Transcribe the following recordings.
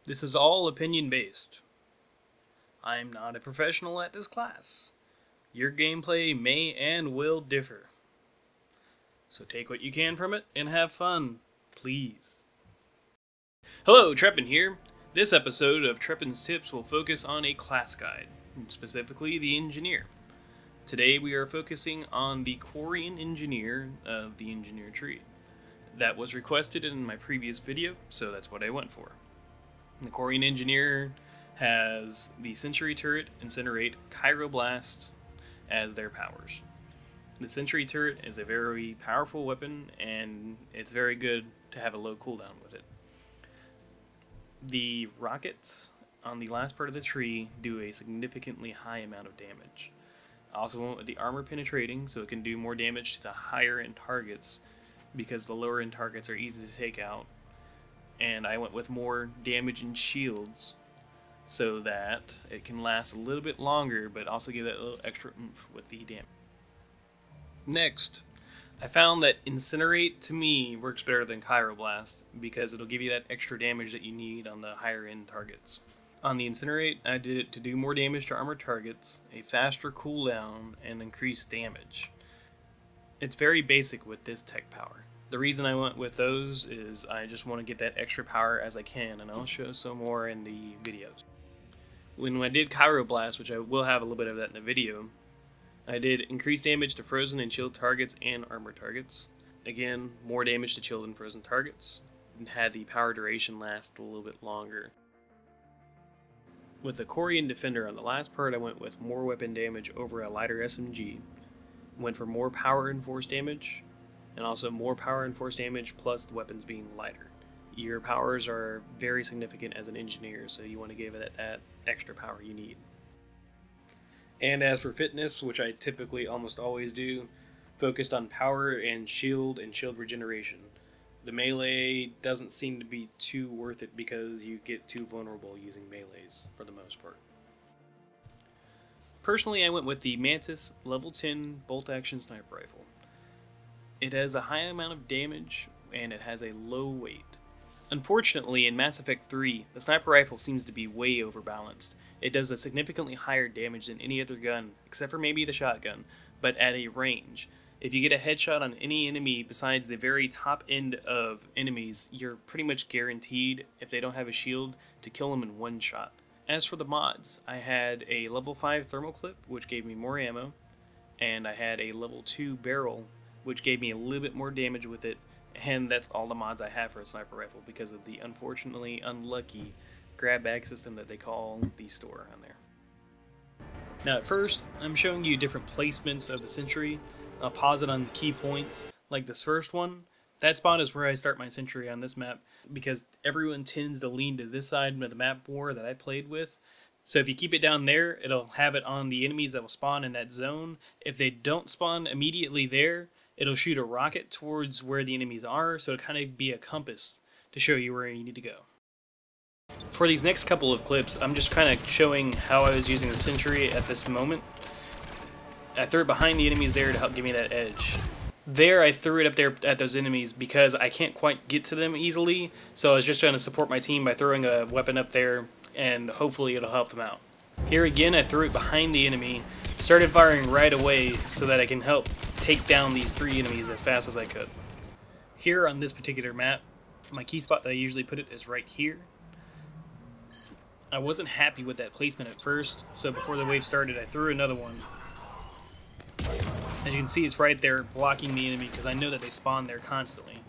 This is all opinion-based. I'm not a professional at this class. Your gameplay may and will differ. So take what you can from it and have fun, please. Hello, Treppin here. This episode of Treppin's Tips will focus on a class guide, specifically the Engineer. Today we are focusing on the Quarian Engineer of the Engineer tree. That was requested in my previous video, so that's what I went for. The Quarian Engineer has the Sentry Turret, Incinerate, Pyroblast as their powers. The Sentry Turret is a very powerful weapon, and it's very good to have a low cooldown with it. The rockets on the last part of the tree do a significantly high amount of damage. I also went with the armor penetrating, so it can do more damage to the higher end targets because the lower end targets are easy to take out. And I went with more damage and shields so that it can last a little bit longer, but also give that little extra oomph with the damage. Next, I found that Incinerate to me works better than Pyroblast because it'll give you that extra damage that you need on the higher end targets. On the Incinerate, I did it to do more damage to armored targets, a faster cooldown, and increased damage. It's very basic with this tech power. The reason I went with those is I just want to get that extra power as I can, and I'll show some more in the videos. When I did Pyroblast, which I will have a little bit of that in the video, I did increased damage to frozen and chilled targets and armored targets. Again, more damage to chilled and frozen targets, and had the power duration last a little bit longer. With the Quarian Defender on the last part, I went with more weapon damage over a lighter SMG. Went for more power and force damage, and also more power and force damage plus the weapons being lighter. Your powers are very significant as an engineer, so you want to give it that extra power you need. And as for fitness, which I typically almost always do, focused on power and shield regeneration. The melee doesn't seem to be too worth it because you get too vulnerable using melees for the most part. Personally, I went with the Mantis level 10 bolt action sniper rifle. It has a high amount of damage and it has a low weight. Unfortunately, in Mass Effect 3, the sniper rifle seems to be way overbalanced. It does a significantly higher damage than any other gun, except for maybe the shotgun, but at a range. If you get a headshot on any enemy besides the very top end of enemies, you're pretty much guaranteed, if they don't have a shield, to kill them in one shot. As for the mods, I had a level 5 thermal clip, which gave me more ammo, and I had a level 2 barrel, which gave me a little bit more damage with it, and that's all the mods I have for a sniper rifle because of the unfortunately unlucky grab bag system that they call the store on there. Now at first, I'm showing you different placements of the sentry. I'll pause it on the key points, like this first one. That spot is where I start my sentry on this map because everyone tends to lean to this side of the map more that I played with. So if you keep it down there, it'll have it on the enemies that will spawn in that zone. If they don't spawn immediately there, it'll shoot a rocket towards where the enemies are, so it'll kind of be a compass to show you where you need to go. For these next couple of clips, I'm just kind of showing how I was using the sentry at this moment. I threw it behind the enemies there to help give me that edge. There, I threw it up there at those enemies because I can't quite get to them easily, so I was just trying to support my team by throwing a weapon up there, and hopefully it'll help them out. Here again, I threw it behind the enemy, started firing right away so that I can help take down these 3 enemies as fast as I could. Here on this particular map, my key spot that I usually put it is right here. I wasn't happy with that placement at first, so before the wave started I threw another one. As you can see, it's right there blocking the enemy because I know that they spawn there constantly.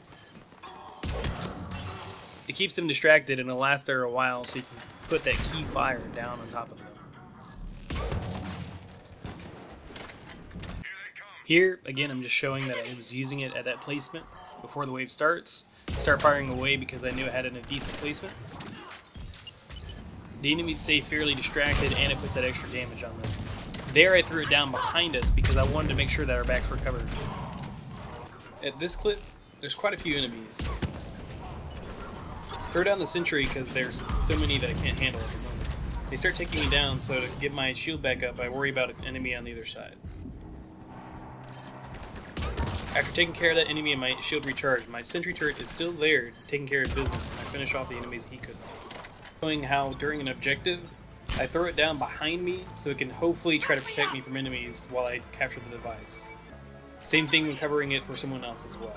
It keeps them distracted and it'll last there a while, so you can put that key fire down on top of them. Here, again, I'm just showing that I was using it at that placement before the wave starts. Start firing away because I knew I had it in a decent placement. The enemies stay fairly distracted and it puts that extra damage on them. There I threw it down behind us because I wanted to make sure that our backs were covered. At this clip, there's quite a few enemies. Throw down the sentry because there's so many that I can't handle at the moment. They start taking me down, so to get my shield back up, I worry about an enemy on the other side. After taking care of that enemy and my shield recharged, my sentry turret is still there, taking care of business, and I finish off the enemies he couldn't. Showing how during an objective, I throw it down behind me so it can hopefully try to protect me from enemies while I capture the device. Same thing when covering it for someone else as well.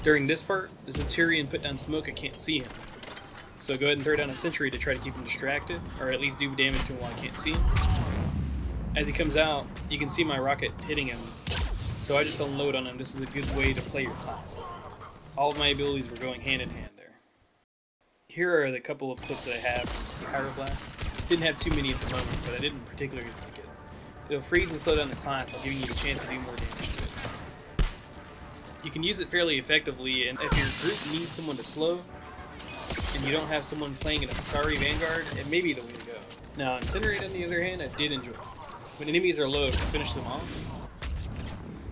During this part, the Centurion put down smoke, I can't see him. So go ahead and throw down a sentry to try to keep him distracted, or at least do damage to him while I can't see him. As he comes out, you can see my rocket hitting him, so I just unload on him. This is a good way to play your class. All of my abilities were going hand in hand there. Here are the couple of clips that I have from Pyroblast. Didn't have too many at the moment, but I didn't particularly like it. It'll freeze and slow down the class while giving you the chance to do more damage to it. You can use it fairly effectively, and if your group needs someone to slow, and you don't have someone playing an Asari Vanguard, it may be the way to go. Now, Incinerate on the other hand, I did enjoy. When enemies are low, finish them off.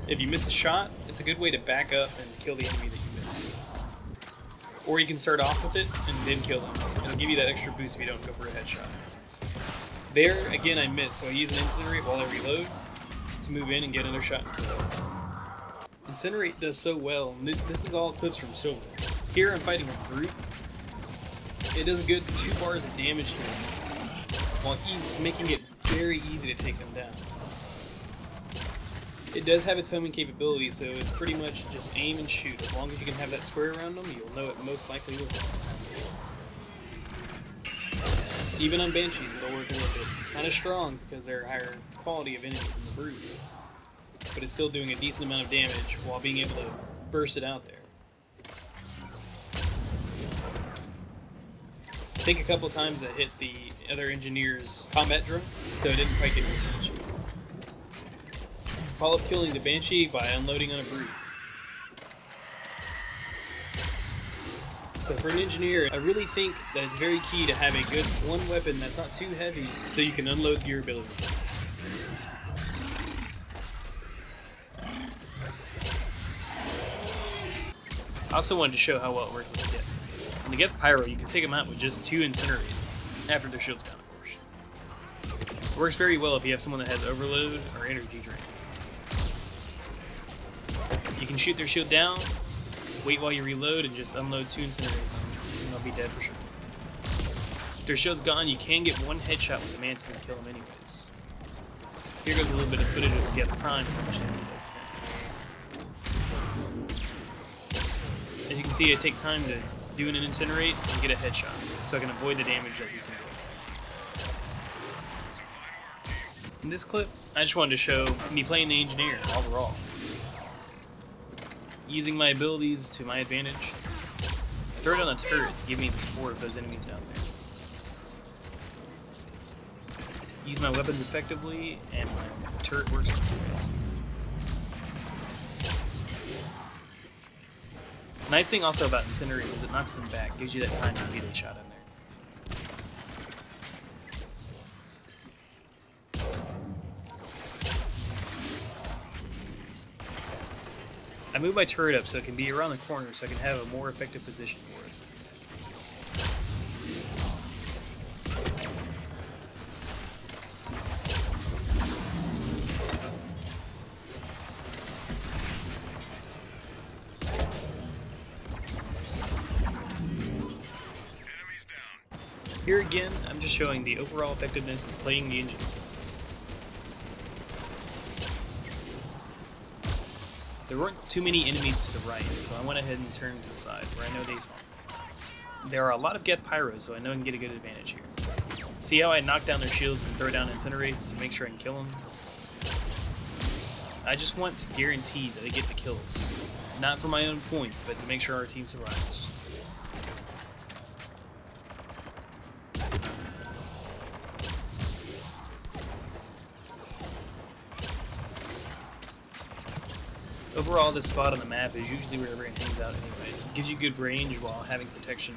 If you miss a shot, it's a good way to back up and kill the enemy that you miss. Or you can start off with it and then kill them. It'll give you that extra boost if you don't go for a headshot. There, again, I missed, so I use an Incinerate while I reload to move in and get another shot and kill them. Incinerate does so well, and this is all clips from Silver. Here I'm fighting a group. It does a good 2 bars of damage to them, while making it very easy to take them down. It does have its homing capability, so it's pretty much just aim and shoot. As long as you can have that square around them, you'll know it most likely will. Even on Banshees, it'll work a little bit. It's not as strong because they're a higher quality of enemy than the Brood, but it's still doing a decent amount of damage while being able to burst it out there. I think a couple times I hit the other engineer's combat drone, so I didn't quite get the Banshee. Follow up killing the Banshee by unloading on a Brood. So for an engineer, I really think that it's very key to have a good one weapon that's not too heavy so you can unload your ability. I also wanted to show how well it works with the Geth. When the Geth Pyro, you can take them out with just 2 Incinerators, after their shield's down, of course. It works very well if you have someone that has Overload or Energy Drain. You can shoot their shield down, wait while you reload, and just unload 2 Incinerators on them, and they'll be dead for sure. If their shield's gone, you can get 1 headshot with the Mantis and kill them anyways. Here goes a little bit of footage of the Geth Prime, which does that. As you can see, I take time to do an Incinerate and get a headshot, so I can avoid the damage that you can do. In this clip, I just wanted to show me playing the Engineer overall. Using my abilities to my advantage, I throw it on a turret to give me the support of those enemies down there. Use my weapons effectively, and my turret works really well. Nice thing also about Incinerate is it knocks them back, gives you that time to get a shot in there. I move my turret up so it can be around the corner so I can have a more effective position for it. Here again, I'm just showing the overall effectiveness of playing the Engineer. There weren't too many enemies to the right, so I went ahead and turned to the side, where I know they spawn. There are a lot of Geth Pyros, so I know I can get a good advantage here. See how I knock down their shields and throw down Incinerates to make sure I can kill them? I just want to guarantee that I get the kills. Not for my own points, but to make sure our team survives. Overall, this spot on the map is usually where everyone hangs out anyways. It gives you good range while having protection.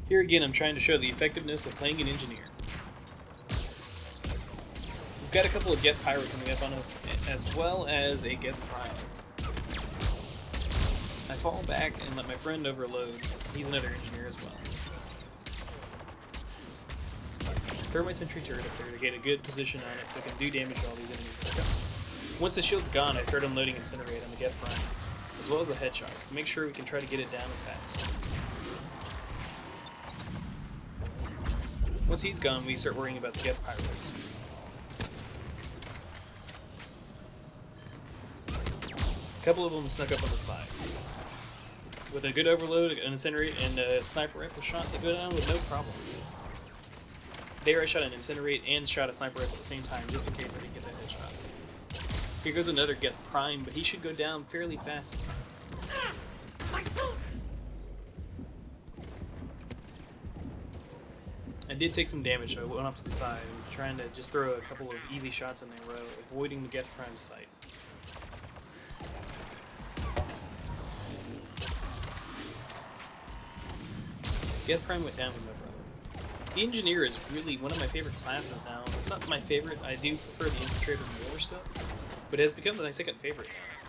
Here again, I'm trying to show the effectiveness of playing an Engineer. We've got a couple of Geth Pyro coming up on us, as well as a Geth Prime. I fall back and let my friend overload. He's another engineer as well. Throw my sentry turret up there to get a good position on it so I can do damage to all these enemies. Once the shield's gone, I start unloading Incinerate on the Geth Prime, as well as the headshots, to make sure we can try to get it down and fast. Once he's gone, we start worrying about the Geth Pyros. A couple of them snuck up on the side. With a good overload, an Incinerate, and a sniper rifle shot, they go down with no problem. There I shot an Incinerate and shot a sniper rifle at the same time, just in case I didn't get that headshot. Here goes another Geth Prime, but he should go down fairly fast this time. I did take some damage, so I went off to the side, trying to just throw a couple of easy shots in their row, avoiding the Geth Prime's sight. Geth Prime went down with no problem. The Engineer is really one of my favorite classes now. It's not my favorite, I do prefer the Infiltrator more stuff, but it has become my second favorite now.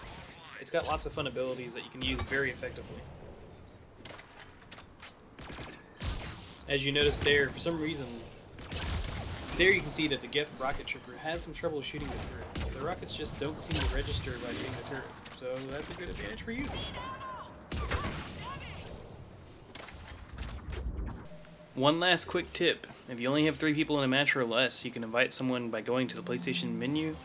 It's got lots of fun abilities that you can use very effectively. As you notice there, for some reason, there you can see that the Geth rocket trooper has some trouble shooting the turret. The rockets just don't seem to register by shooting the turret, so that's a good advantage for you. One last quick tip. If you only have 3 people in a match or less, you can invite someone by going to the PlayStation menu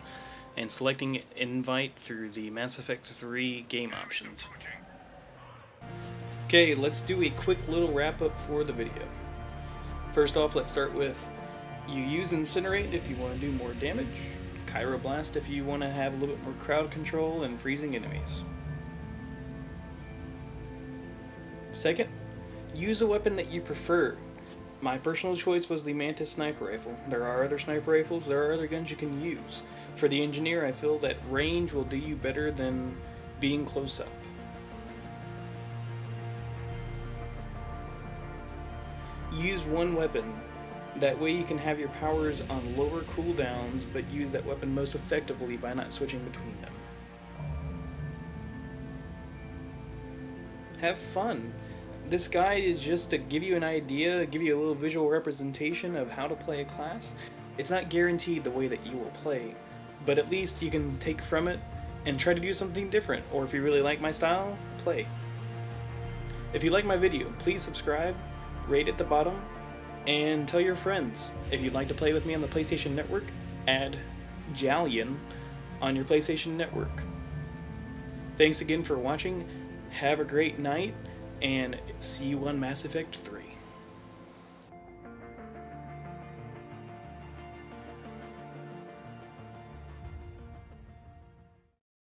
and selecting Invite through the Mass Effect 3 game options. Okay, let's do a quick little wrap up for the video. First off, let's start with you use Incinerate if you want to do more damage, Pyroblast if you want to have a little bit more crowd control and freezing enemies. Second, use a weapon that you prefer. My personal choice was the Mantis Sniper Rifle. There are other sniper rifles, there are other guns you can use. For the Engineer, I feel that range will do you better than being close up. Use one weapon. That way you can have your powers on lower cooldowns, but use that weapon most effectively by not switching between them. Have fun. This guide is just to give you an idea, give you a little visual representation of how to play a class. It's not guaranteed the way that you will play, but at least you can take from it and try to do something different, or if you really like my style, play. If you like my video, please subscribe, rate at the bottom, and tell your friends. If you'd like to play with me on the PlayStation Network, add Jalian on your PlayStation Network. Thanks again for watching, have a great night, and see you on Mass Effect 3.